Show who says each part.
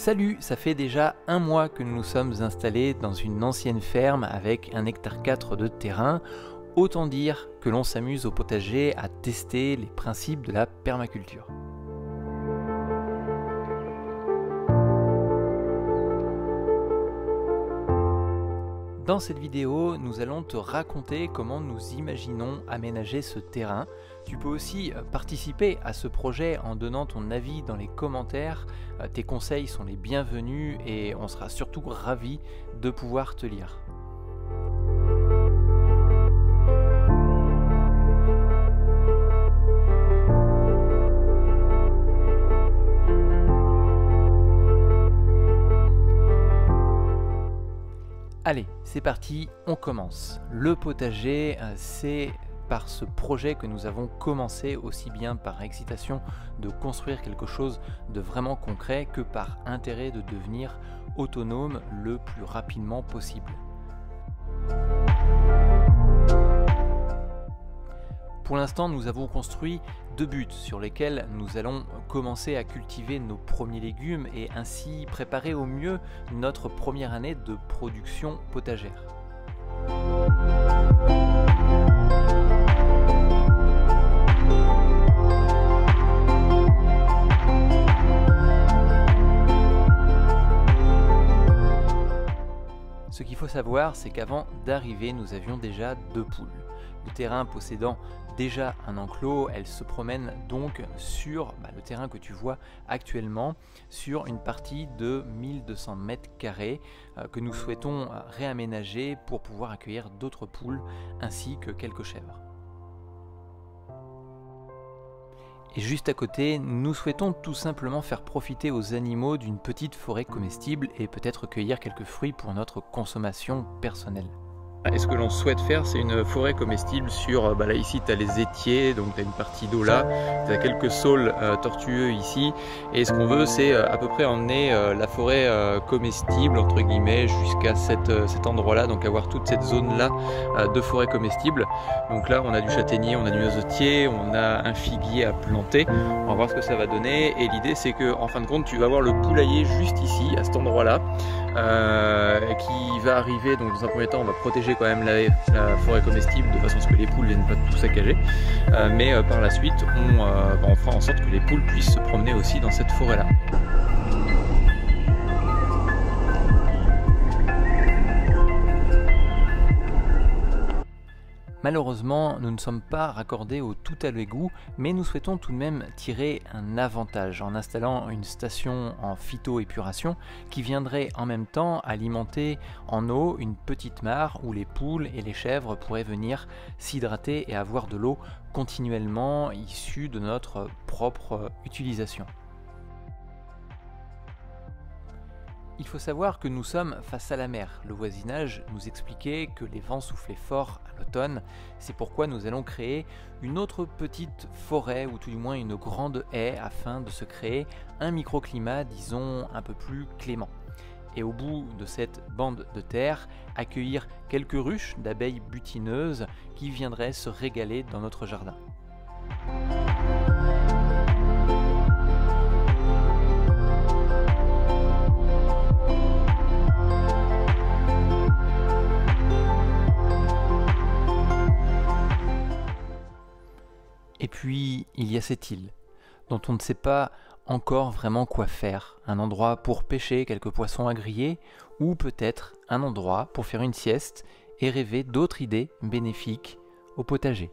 Speaker 1: Salut, ça fait déjà un mois que nous nous sommes installés dans une ancienne ferme avec 1,4 hectare de terrain. Autant dire que l'on s'amuse au potager à tester les principes de la permaculture. Dans cette vidéo, nous allons te raconter comment nous imaginons aménager ce terrain. Tu peux aussi participer à ce projet en donnant ton avis dans les commentaires. Tes conseils sont les bienvenus et on sera surtout ravis de pouvoir te lire. Allez, c'est parti, on commence. Le potager, c'est par ce projet que nous avons commencé, aussi bien par excitation de construire quelque chose de vraiment concret que par intérêt de devenir autonome le plus rapidement possible. Pour l'instant, nous avons construit 2 buts sur lesquels nous allons commencer à cultiver nos premiers légumes et ainsi préparer au mieux notre première année de production potagère. Ce qu'il faut savoir, c'est qu'avant d'arriver, nous avions déjà 2 poules. Le terrain possédant déjà un enclos, elles se promènent donc sur le terrain que tu vois actuellement, sur une partie de 1200 mètres carrés que nous souhaitons réaménager pour pouvoir accueillir d'autres poules ainsi que quelques chèvres. Et juste à côté, nous souhaitons tout simplement faire profiter aux animaux d'une petite forêt comestible et peut-être cueillir quelques fruits pour notre consommation personnelle. Et ce que l'on souhaite faire, c'est une forêt comestible sur, là ici tu as les étiers, donc tu as une partie d'eau là, tu as quelques saules tortueux ici, et ce qu'on veut c'est à peu près emmener la forêt comestible entre guillemets jusqu'à cet endroit là, donc avoir toute cette zone là de forêt comestible. Donc là on a du châtaignier, on a du noisetier, on a un figuier à planter, on va voir ce que ça va donner, et l'idée c'est que en fin de compte tu vas avoir le poulailler juste ici, à cet endroit là, qui va arriver, donc dans un premier temps on va protéger quand même la forêt comestible de façon à ce que les poules ne viennent pas tout saccager, mais par la suite on fera en sorte que les poules puissent se promener aussi dans cette forêt là. Malheureusement, nous ne sommes pas raccordés au tout à l'égout, mais nous souhaitons tout de même tirer un avantage en installant une station en phytoépuration qui viendrait en même temps alimenter en eau une petite mare où les poules et les chèvres pourraient venir s'hydrater et avoir de l'eau continuellement issue de notre propre utilisation. Il faut savoir que nous sommes face à la mer. Le voisinage nous expliquait que les vents soufflaient fort à l'automne. C'est pourquoi nous allons créer une autre petite forêt, ou tout du moins une grande haie, afin de se créer un microclimat, disons, un peu plus clément. Et au bout de cette bande de terre, accueillir quelques ruches d'abeilles butineuses qui viendraient se régaler dans notre jardin. Et puis, il y a cette île, dont on ne sait pas encore vraiment quoi faire. Un endroit pour pêcher quelques poissons à griller, ou peut-être un endroit pour faire une sieste et rêver d'autres idées bénéfiques au potager.